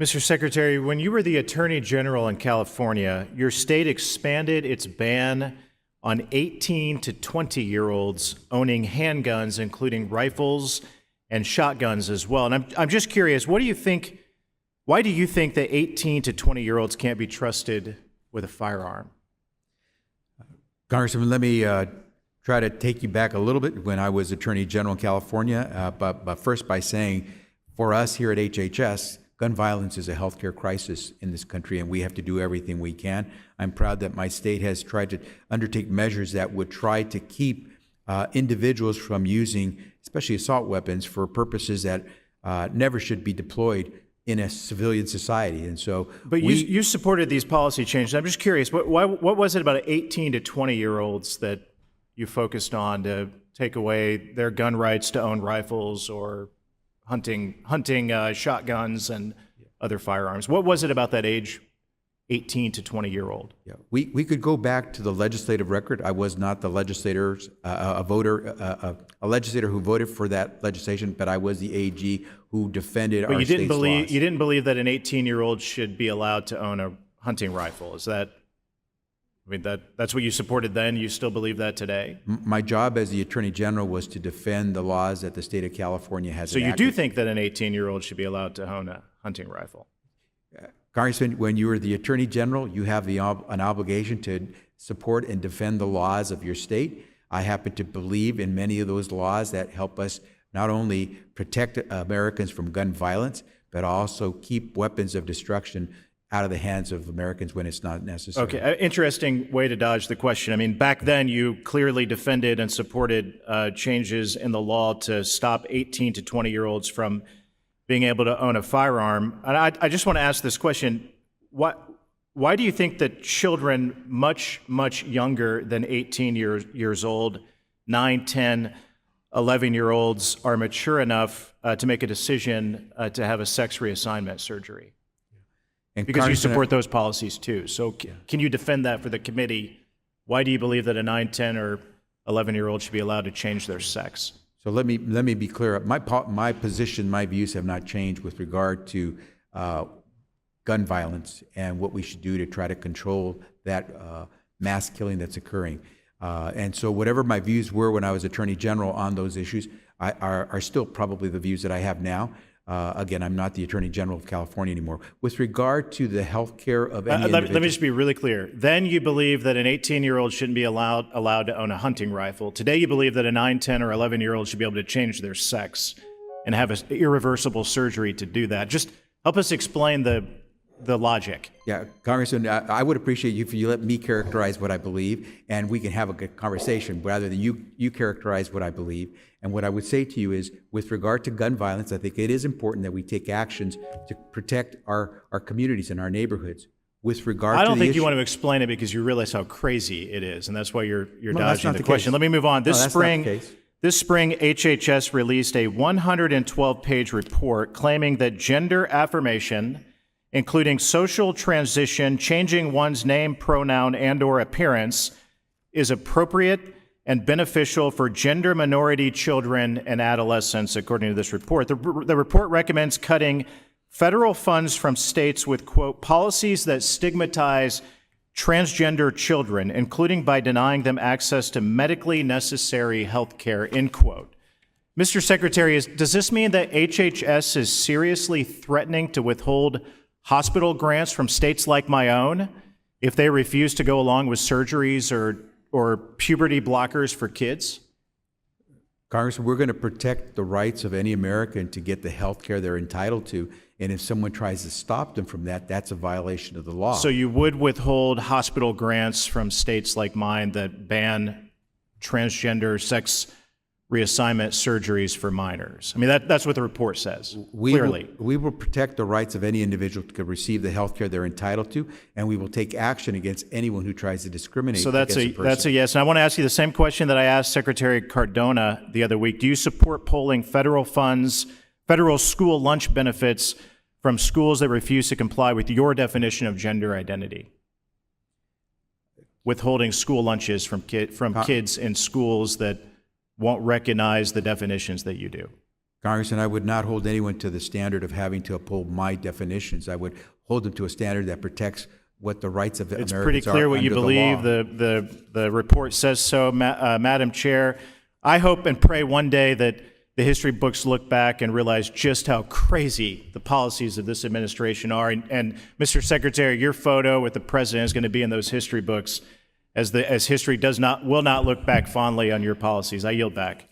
Mr. Secretary, when you were the Attorney General in California, your state expanded its ban on 18 to 20-year-olds owning handguns, including rifles and shotguns as well. And I'm just curious, why do you think that 18 to 20-year-olds can't be trusted with a firearm? Congressman, let me try to take you back a little bit when I was Attorney General in California, but first by saying, for us here at HHS, gun violence is a healthcare crisis in this country, and we have to do everything we can. I'm proud that my state has tried to undertake measures that would try to keep individuals from using, especially assault weapons, for purposes that never should be deployed in a civilian society. And so, but you supported these policy changes. I'm just curious, what was it about 18 to 20-year-olds that you focused on to take away their gun rights to own rifles or hunting shotguns and other firearms? What was it about that age, 18 to 20-year-old? Yeah, we could go back to the legislative record. I was not the legislator who voted for that legislation, but I was the AG who defended our state's laws. You didn't believe that an 18-year-old should be allowed to own a hunting rifle. Is that? I mean, that's what you supported then. You still believe that today? My job as the Attorney General was to defend the laws that the state of California has enacted. So you do think that an 18-year-old should be allowed to own a hunting rifle? Congressman, when you are the Attorney General, you have an obligation to support and defend the laws of your state. I happen to believe in many of those laws that help us not only protect Americans from gun violence, but also keep weapons of destruction out of the hands of Americans when it's not necessary. Okay, interesting way to dodge the question. I mean, back then you clearly defended and supported changes in the law to stop 18 to 20-year-olds from being able to own a firearm. And I just want to ask this question. Why do you think that children much younger than 18 years old, 9, 10, 11-year-olds are mature enough to make a decision to have a sex reassignment surgery? And because you support those policies too. So can you defend that for the committee? Why do you believe that a 9, 10, or 11-year-old should be allowed to change their sex? So let me be clear. My position, my views have not changed with regard to gun violence and what we should do to try to control that mass killing that's occurring. And so whatever my views were when I was Attorney General on those issues are still probably the views that I have now. Again, I'm not the Attorney General of California anymore. With regard to the health care of any individual... Let me just be really clear. Then you believe that an 18-year-old shouldn't be allowed to own a hunting rifle. Today you believe that a 9, 10, or 11-year-old should be able to change their sex and have an irreversible surgery to do that. Just help us explain the logic. Yeah, Congressman, I would appreciate you if you let me characterize what I believe, and we can have a good conversation rather than you characterize what I believe. And what I would say to you is, with regard to gun violence, I think it is important that we take actions to protect our communities and our neighborhoods. With regard to I don't think you want to explain it because you realize how crazy it is, and that's why you're dodging the question. Let me move on. This spring, HHS released a 112-page report claiming that gender affirmation, including social transition, changing one's name, pronoun, and/or appearance, is appropriate and beneficial for gender minority children and adolescents, according to this report. The report recommends cutting federal funds from states with, quote, policies that stigmatize transgender children, including by denying them access to medically necessary health care, end quote. Mr. Secretary, does this mean that HHS is seriously threatening to withhold hospital grants from states like my own if they refuse to go along with surgeries or puberty blockers for kids? Congressman, we're going to protect the rights of any American to get the health care they're entitled to. And if someone tries to stop them from that, that's a violation of the law. So you would withhold hospital grants from states like mine that ban transgender sex reassignment surgeries for minors? I mean, that's what the report says, clearly. We will protect the rights of any individual to receive the health care they're entitled to, and we will take action against anyone who tries to discriminate against a person. That's a yes. And I want to ask you the same question that I asked Secretary Cardona the other week. Do you support pulling federal funds, federal school lunch benefits from schools that refuse to comply with your definition of gender identity? Withholding school lunches from kids in schools that won't recognize the definitions that you do. Congressman, I would not hold anyone to the standard of having to uphold my definitions. I would hold them to a standard that protects what the rights of the It's Americans pretty clear are what you under the believe. law. The report says so, Madam Chair. I hope and pray one day that the history books look back and realize just how crazy the policies of this administration are. And Mr. Secretary, your photo with the president is going to be in those history books as history will not look back fondly on your policies. I yield back.